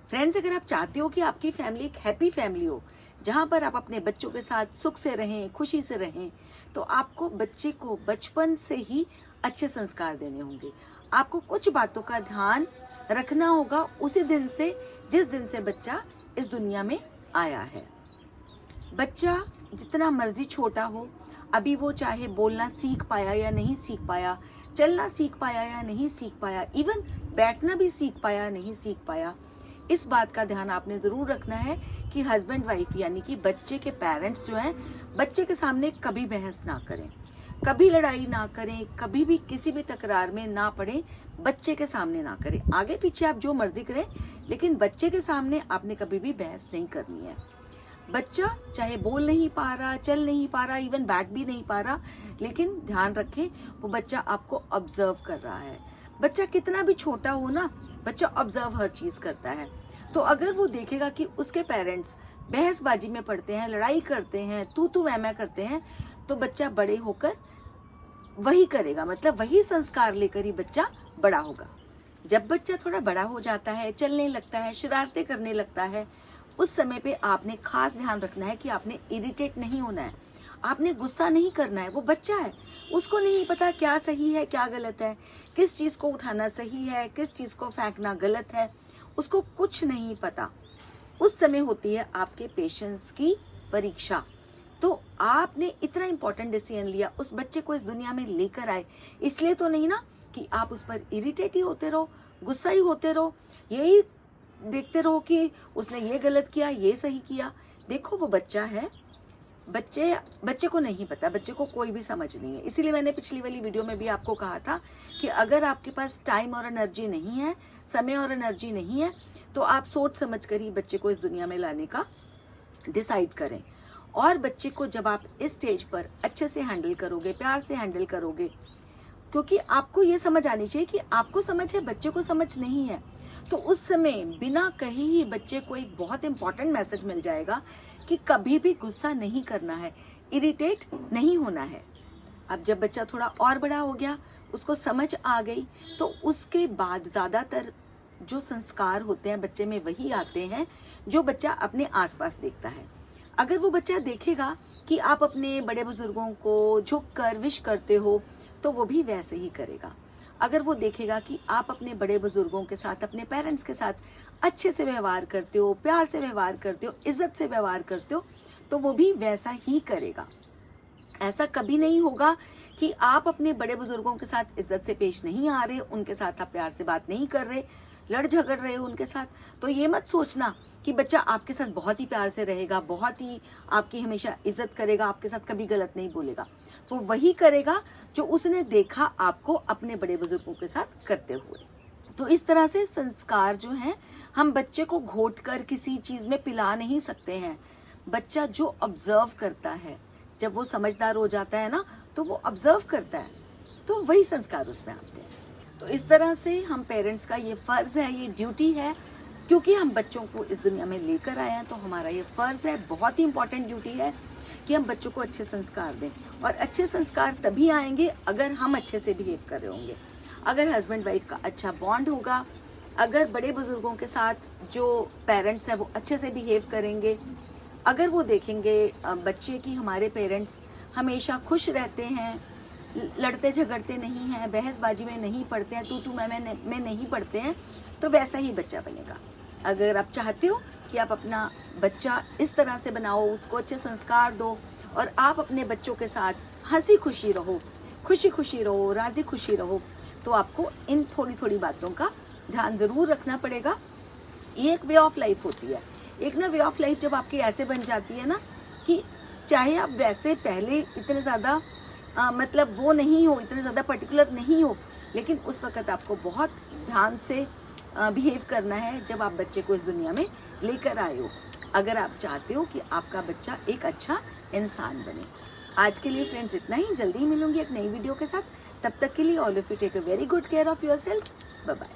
Friends, अगर आप चाहते हो कि आपकी फैमिली एक हैप्पी फैमिली हो, जहाँ पर आप अपने बच्चों के साथ सुख से रहें, खुशी से रहें, तो आपको बच्चे को बचपन से ही अच्छे संस्कार देने होंगे। आपको कुछ बातों का ध्यान रखना होगा उसी दिन से, जिस दिन से बच्चा इस दुनिया में आया है। बच्चा जितना मर्जी छोटा हो, अभी वो चाहे बोलना सीख पाया या नहीं सीख पाया, चलना सीख पाया या नहीं सीख पाया, इवन बैठना भी सीख पाया या नहीं सीख पाया, इस बात का ध्यान आपने जरूर रखना है कि हस्बैंड वाइफ यानी कि बच्चे के पेरेंट्स जो हैं, बच्चे के सामने कभी बहस ना करें, कभी लड़ाई ना करें, कभी भी किसी भी तकरार में ना पड़े, बच्चे के सामने ना करें। आगे पीछे आप जो मर्जी करें, लेकिन बच्चे के सामने आपने कभी भी बहस नहीं करनी है। बच्चा चाहे बोल नहीं पा रहा, चल नहीं पा रहा, इवन बैठ भी नहीं पा रहा, लेकिन ध्यान रखें वो बच्चा आपको ऑब्जर्व कर रहा है। बच्चा कितना भी छोटा हो ना, बच्चा ऑब्जर्व हर चीज करता है। तो अगर वो देखेगा कि उसके पेरेंट्स बहसबाजी में पड़ते हैं, लड़ाई करते हैं, तू मैं करते हैं, तो बच्चा बड़े होकर वही करेगा, मतलब वही संस्कार लेकर ही बच्चा बड़ा होगा। जब बच्चा थोड़ा बड़ा हो जाता है, चलने लगता है, शरारतें करने लगता है, उस समय पे आपने खास ध्यान रखना है कि आपने इरिटेट नहीं होना है, आपने गुस्सा नहीं करना है। वो बच्चा है, उसको नहीं पता क्या सही है क्या गलत है, किस चीज को उठाना सही है, किस चीज को फेंकना गलत है, उसको कुछ नहीं पता। उस समय होती है आपके पेशेंस की परीक्षा। तो आपने इतना इंपॉर्टेंट डिसीजन लिया, उस बच्चे को इस दुनिया में लेकर आए, इसलिए तो नहीं ना कि आप उस पर इरिटेट ही होते रहो, गुस्सा ही होते रहो, यही देखते रहो कि उसने ये गलत किया, ये सही किया। देखो वो बच्चा है, बच्चे को नहीं पता, बच्चे को कोई भी समझ नहीं है। इसीलिए मैंने पिछली वाली वीडियो में भी आपको कहा था कि अगर आपके पास टाइम और एनर्जी नहीं है, समय और एनर्जी नहीं है, तो आप सोच समझ कर ही बच्चे को इस दुनिया में लाने का डिसाइड करें। और बच्चे को जब आप इस स्टेज पर अच्छे से हैंडल करोगे, प्यार से हैंडल करोगे, क्योंकि आपको ये समझ आनी चाहिए कि आपको समझ है, बच्चे को समझ नहीं है, तो उस समय बिना कहे ही बच्चे को एक बहुत इंपॉर्टेंट मैसेज मिल जाएगा कि कभी भी गुस्सा नहीं करना है, इरिटेट नहीं होना है। अब जब बच्चा थोड़ा और बड़ा हो गया, उसको समझ आ गई, तो उसके बाद ज्यादातर जो संस्कार होते हैं बच्चे में वही आते हैं जो बच्चा अपने आसपास देखता है। अगर वो बच्चा देखेगा कि आप अपने बड़े बुजुर्गों को झुककर विश करते हो, तो वो भी वैसे ही करेगा। अगर वो देखेगा कि आप अपने बड़े बुजुर्गों के साथ, अपने पेरेंट्स के साथ अच्छे से व्यवहार करते हो, प्यार से व्यवहार करते हो, इज्जत से व्यवहार करते हो, तो वो भी वैसा ही करेगा। ऐसा कभी नहीं होगा कि आप अपने बड़े बुजुर्गों के साथ इज्जत से पेश नहीं आ रहे, उनके साथ आप प्यार से बात नहीं कर रहे, लड़ झगड़ रहे हो उनके साथ, तो ये मत सोचना कि बच्चा आपके साथ बहुत ही प्यार से रहेगा, बहुत ही आपकी हमेशा इज्जत करेगा, आपके साथ कभी गलत नहीं बोलेगा। वो वही करेगा जो उसने देखा आपको अपने बड़े बुजुर्गों के साथ करते हुए। तो इस तरह से संस्कार जो हैं, हम बच्चे को घोट कर किसी चीज में पिला नहीं सकते हैं। बच्चा जो ऑब्जर्व करता है, जब वो समझदार हो जाता है ना, तो वो ऑब्जर्व करता है, तो वही संस्कार उसमें आते हैं। तो इस तरह से हम पेरेंट्स का ये फर्ज है, ये ड्यूटी है, क्योंकि हम बच्चों को इस दुनिया में लेकर आए हैं, तो हमारा ये फर्ज है, बहुत ही इंपॉर्टेंट ड्यूटी है कि हम बच्चों को अच्छे संस्कार दें। और अच्छे संस्कार तभी आएंगे अगर हम अच्छे से बिहेव कर रहे होंगे, अगर हस्बैंड वाइफ का अच्छा बॉन्ड होगा, अगर बड़े बुजुर्गों के साथ जो पेरेंट्स हैं वो अच्छे से बिहेव करेंगे, अगर वो देखेंगे बच्चे की हमारे पेरेंट्स हमेशा खुश रहते हैं, लड़ते झगड़ते नहीं हैं, बहसबाजी में नहीं पड़ते हैं, तू मैं नहीं पड़ते हैं, तो वैसा ही बच्चा बनेगा। अगर आप चाहते हो कि आप अपना बच्चा इस तरह से बनाओ, उसको अच्छे संस्कार दो, और आप अपने बच्चों के साथ हंसी खुशी रहो, खुशी रहो, राजी खुशी रहो, तो आपको इन थोड़ी थोड़ी बातों का ध्यान जरूर रखना पड़ेगा। ये एक वे ऑफ लाइफ होती है। एक ना वे ऑफ लाइफ जब आपकी ऐसे बन जाती है ना कि चाहे आप वैसे पहले इतने ज़्यादा मतलब वो नहीं हो, इतने ज़्यादा पर्टिकुलर नहीं हो, लेकिन उस वक्त आपको बहुत ध्यान से बिहेव करना है जब आप बच्चे को इस दुनिया में लेकर आए हो, अगर आप चाहते हो कि आपका बच्चा एक अच्छा इंसान बने। आज के लिए फ्रेंड्स इतना ही, जल्दी ही मिलूंगी एक नई वीडियो के साथ। तब तक के लिए all of you take a very good care of yourselves. Bye bye.